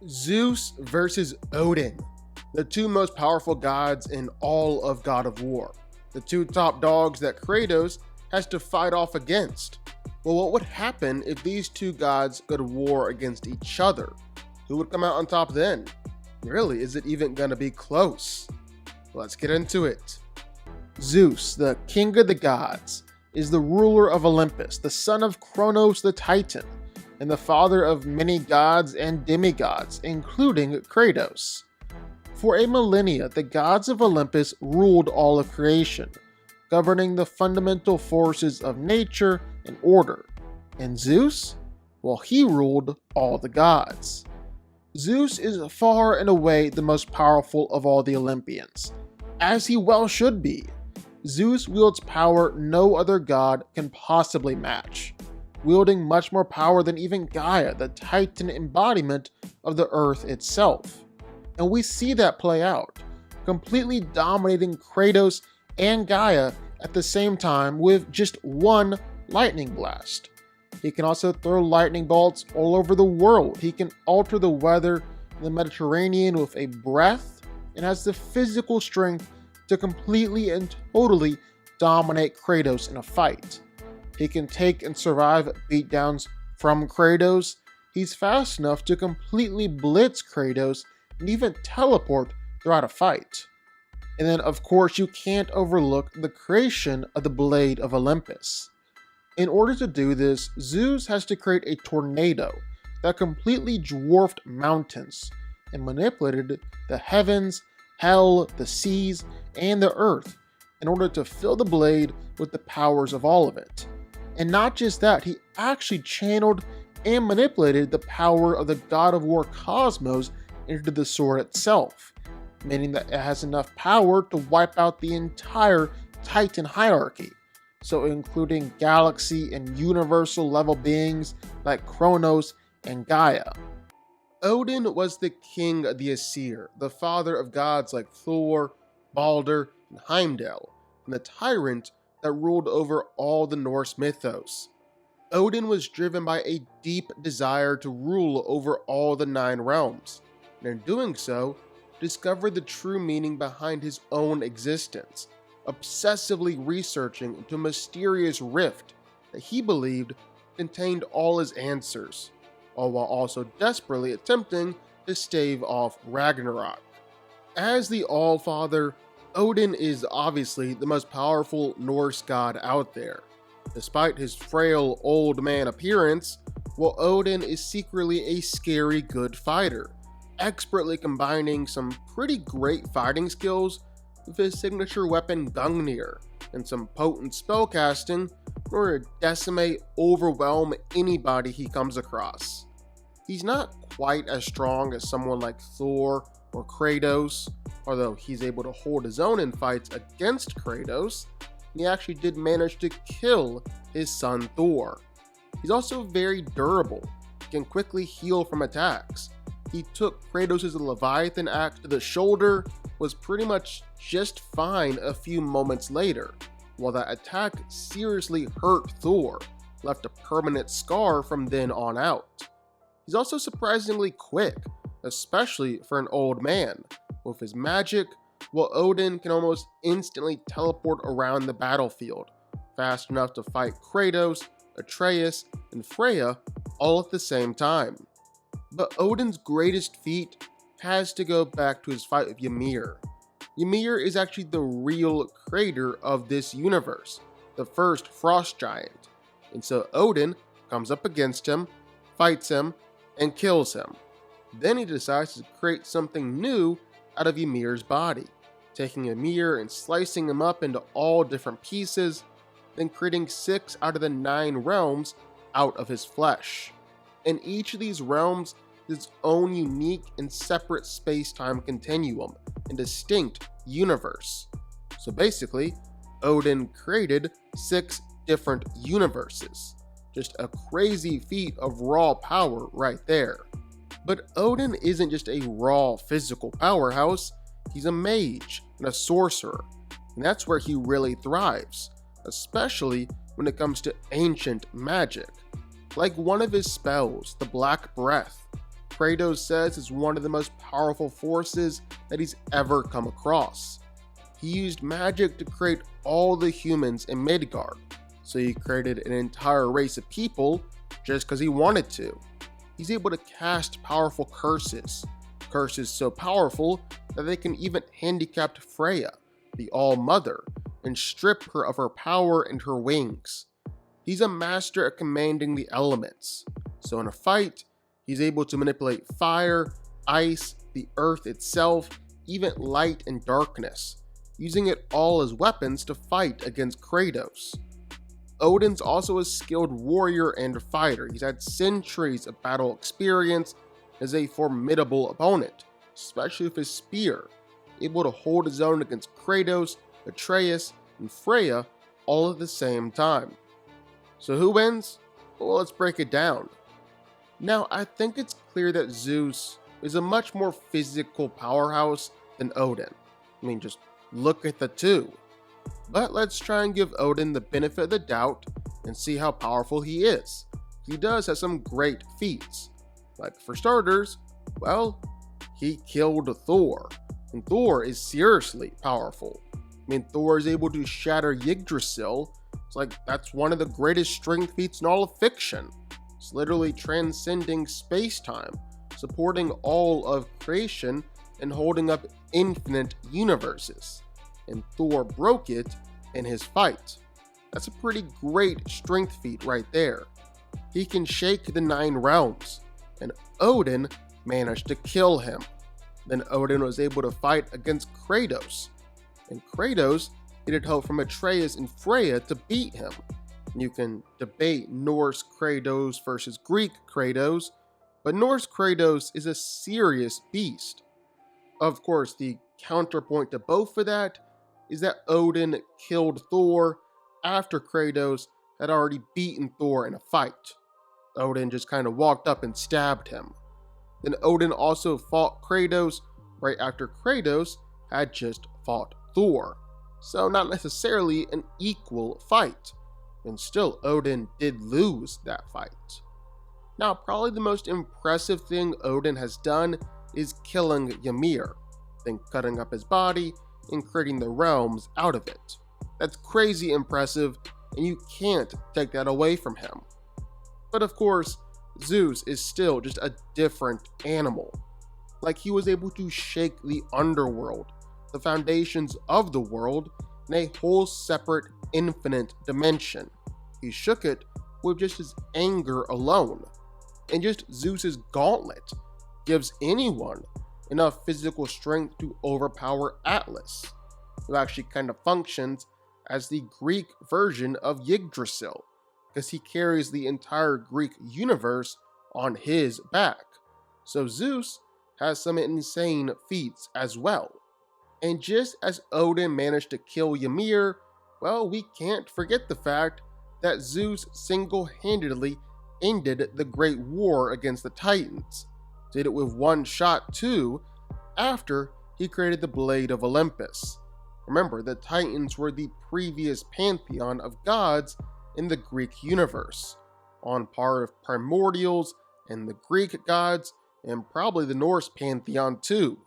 Zeus versus Odin, the two most powerful gods in all of God of War, the two top dogs that Kratos has to fight off against. Well, what would happen if these two gods go to war against each other? Who would come out on top then? Really, is it even going to be close? Let's get into it. Zeus, the king of the gods, is the ruler of Olympus, the son of Kratos the Titan, and the father of many gods and demigods, including Kratos. For a millennia, the gods of Olympus ruled all of creation, governing the fundamental forces of nature and order. And Zeus? Well, he ruled all the gods. Zeus is far and away the most powerful of all the Olympians, as he well should be. Zeus wields power no other god can possibly match, wielding much more power than even Gaia, the Titan embodiment of the earth itself. And we see that play out, completely dominating Kratos and Gaia at the same time with just one lightning blast. He can also throw lightning bolts all over the world. He can alter the weather in the Mediterranean with a breath and has the physical strength to completely and totally dominate Kratos in a fight. He can take and survive beatdowns from Kratos. He's fast enough to completely blitz Kratos and even teleport throughout a fight. And then, of course, you can't overlook the creation of the Blade of Olympus. In order to do this, Zeus has to create a tornado that completely dwarfed mountains and manipulated the heavens, hell, the seas, and the earth in order to fill the blade with the powers of all of it. And not just that, he actually channeled and manipulated the power of the God of War cosmos into the sword itself, meaning that it has enough power to wipe out the entire Titan hierarchy, so including galaxy and universal level beings like Kronos and Gaia. Odin was the king of the Aesir, the father of gods like Thor, Balder, and Heimdall, and the tyrant that ruled over all the Norse mythos. Odin was driven by a deep desire to rule over all the 9 realms, and in doing so, discovered the true meaning behind his own existence, obsessively researching into a mysterious rift that he believed contained all his answers, all while also desperately attempting to stave off Ragnarok. As the Allfather, Odin is obviously the most powerful Norse god out there. Despite his frail old man appearance, while Odin is secretly a scary good fighter, expertly combining some pretty great fighting skills with his signature weapon Gungnir and some potent spellcasting in order to decimate, overwhelm anybody he comes across. He's not quite as strong as someone like Thor or Kratos, although he's able to hold his own in fights against Kratos. He actually did manage to kill his son Thor. He's also very durable, can quickly heal from attacks. He took Kratos' Leviathan axe to the shoulder, was pretty much just fine a few moments later, while that attack seriously hurt Thor, left a permanent scar from then on out. He's also surprisingly quick, especially for an old man. With his magic, while Odin can almost instantly teleport around the battlefield, fast enough to fight Kratos, Atreus, and Freya all at the same time. But Odin's greatest feat has to go back to his fight with Ymir. Ymir is actually the real creator of this universe, the first frost giant, and so Odin comes up against him, fights him, and kills him. Then he decides to create something new out of Ymir's body, taking Ymir and slicing him up into all different pieces, then creating 6 out of the 9 realms out of his flesh. And each of these realms is its own unique and separate space-time continuum and distinct universe. So basically, Odin created 6 different universes. Just a crazy feat of raw power right there. But Odin isn't just a raw physical powerhouse, he's a mage and a sorcerer, and that's where he really thrives, especially when it comes to ancient magic. Like one of his spells, the Black Breath, Kratos says is one of the most powerful forces that he's ever come across. He used magic to create all the humans in Midgard, so he created an entire race of people just because he wanted to. He's able to cast powerful curses so powerful that they can even handicap Freya, the All-Mother, and strip her of her power and her wings. He's a master at commanding the elements, so in a fight, he's able to manipulate fire, ice, the earth itself, even light and darkness, using it all as weapons to fight against Kratos. Odin's also a skilled warrior and fighter. He's had centuries of battle experience as a formidable opponent, especially with his spear, able to hold his own against Kratos, Atreus, and Freya all at the same time. So who wins? Well, let's break it down. Now, I think it's clear that Zeus is a much more physical powerhouse than Odin. I mean, just look at the two. But let's try and give Odin the benefit of the doubt and see how powerful he is. He does have some great feats. Like, for starters, well, he killed Thor, and Thor is seriously powerful. I mean, Thor is able to shatter Yggdrasil. It's like, that's one of the greatest strength feats in all of fiction. It's literally transcending space-time, supporting all of creation, and holding up infinite universes. And Thor broke it in his fight. That's a pretty great strength feat right there. He can shake the 9 realms, and Odin managed to kill him. Then Odin was able to fight against Kratos, and Kratos needed help from Atreus and Freya to beat him. You can debate Norse Kratos versus Greek Kratos, but Norse Kratos is a serious beast. Of course, the counterpoint to both of that is that Odin killed Thor after Kratos had already beaten Thor in a fight. Odin just kind of walked up and stabbed him. Then Odin also fought Kratos right after Kratos had just fought Thor. So not necessarily an equal fight. And still, Odin did lose that fight. Now, probably the most impressive thing Odin has done is killing Ymir, then cutting up his body and creating the realms out of it. That's crazy impressive, and you can't take that away from him. But of course, Zeus is still just a different animal. Like, he was able to shake the underworld, the foundations of the world, in a whole separate infinite dimension. He shook it with just his anger alone. And just Zeus's gauntlet gives anyone enough physical strength to overpower Atlas, who actually kind of functions as the Greek version of Yggdrasil, because he carries the entire Greek universe on his back. So Zeus has some insane feats as well. And just as Odin managed to kill Ymir, well, we can't forget the fact that Zeus single-handedly ended the Great War against the Titans. Did it with one shot too, after he created the Blade of Olympus. Remember, the Titans were the previous pantheon of gods in the Greek universe, on par with primordials and the Greek gods, and probably the Norse pantheon too.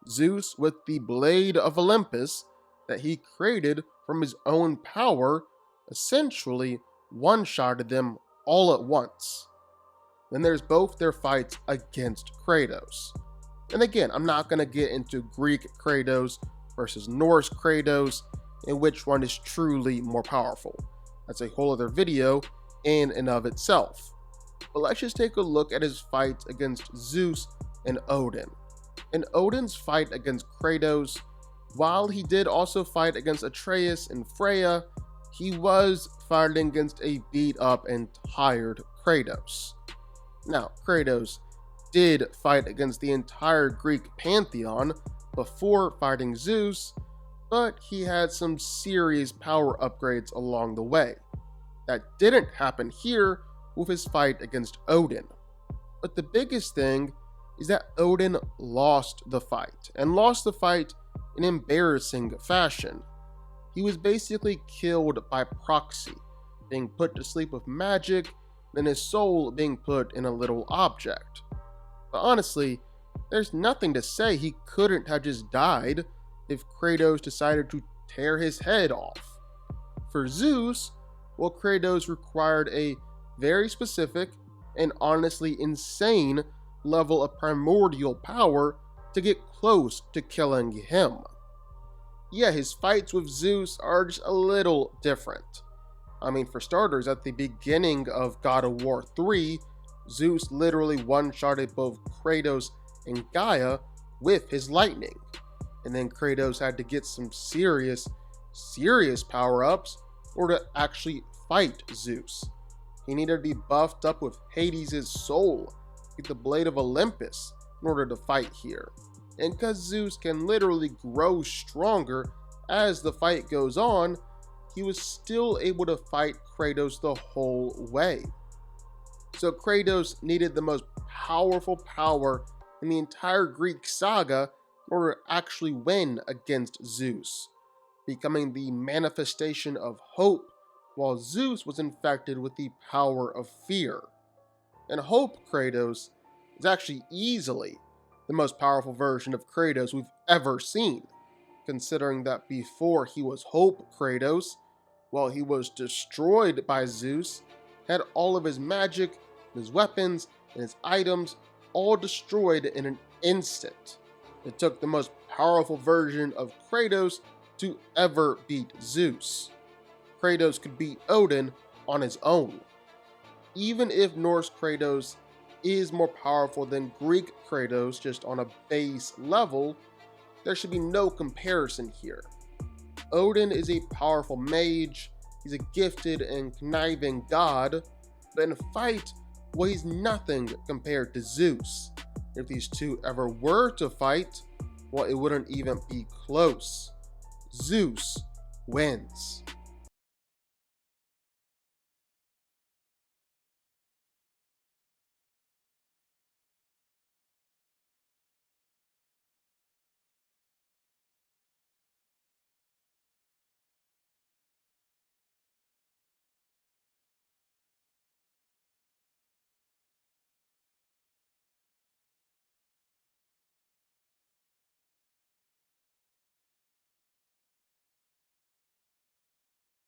Zeus, with the Blade of Olympus that he created from his own power, essentially one-shotted them all at once. Then there's both their fights against Kratos. And again, I'm not going to get into Greek Kratos versus Norse Kratos and which one is truly more powerful. That's a whole other video in and of itself. But let's just take a look at his fights against Zeus and Odin. In Odin's fight against Kratos, while he did also fight against Atreus and Freya, he was fighting against a beat up and tired Kratos. Now, Kratos did fight against the entire Greek pantheon before fighting Zeus, but he had some serious power upgrades along the way. That didn't happen here with his fight against Odin. But the biggest thing is that Odin lost the fight, and lost the fight in embarrassing fashion. He was basically killed by proxy, being put to sleep with magic, then his soul being put in a little object. But honestly, there's nothing to say he couldn't have just died if Kratos decided to tear his head off. For Zeus, well, Kratos required a very specific and honestly insane level of primordial power to get close to killing him. Yeah, his fights with Zeus are just a little different. I mean, for starters, at the beginning of God of War 3, Zeus literally one-shotted both Kratos and Gaia with his lightning. And then Kratos had to get some serious power-ups in order to actually fight Zeus. He needed to be buffed up with Hades' soul, get the Blade of Olympus in order to fight here. And because Zeus can literally grow stronger as the fight goes on, he was still able to fight Kratos the whole way. So Kratos needed the most powerful power in the entire Greek saga in order to actually win against Zeus, becoming the manifestation of hope, while Zeus was infected with the power of fear. And Hope Kratos is actually easily the most powerful version of Kratos we've ever seen, considering that before he was Hope Kratos, while he was destroyed by Zeus, had all of his magic, his weapons, and his items all destroyed in an instant. It took the most powerful version of Kratos to ever beat Zeus. Kratos could beat Odin on his own. Even if Norse Kratos is more powerful than Greek Kratos just on a base level, there should be no comparison here. Odin is a powerful mage, he's a gifted and conniving god, but in a fight, well, he's nothing compared to Zeus. If these two ever were to fight, well, it wouldn't even be close. Zeus wins.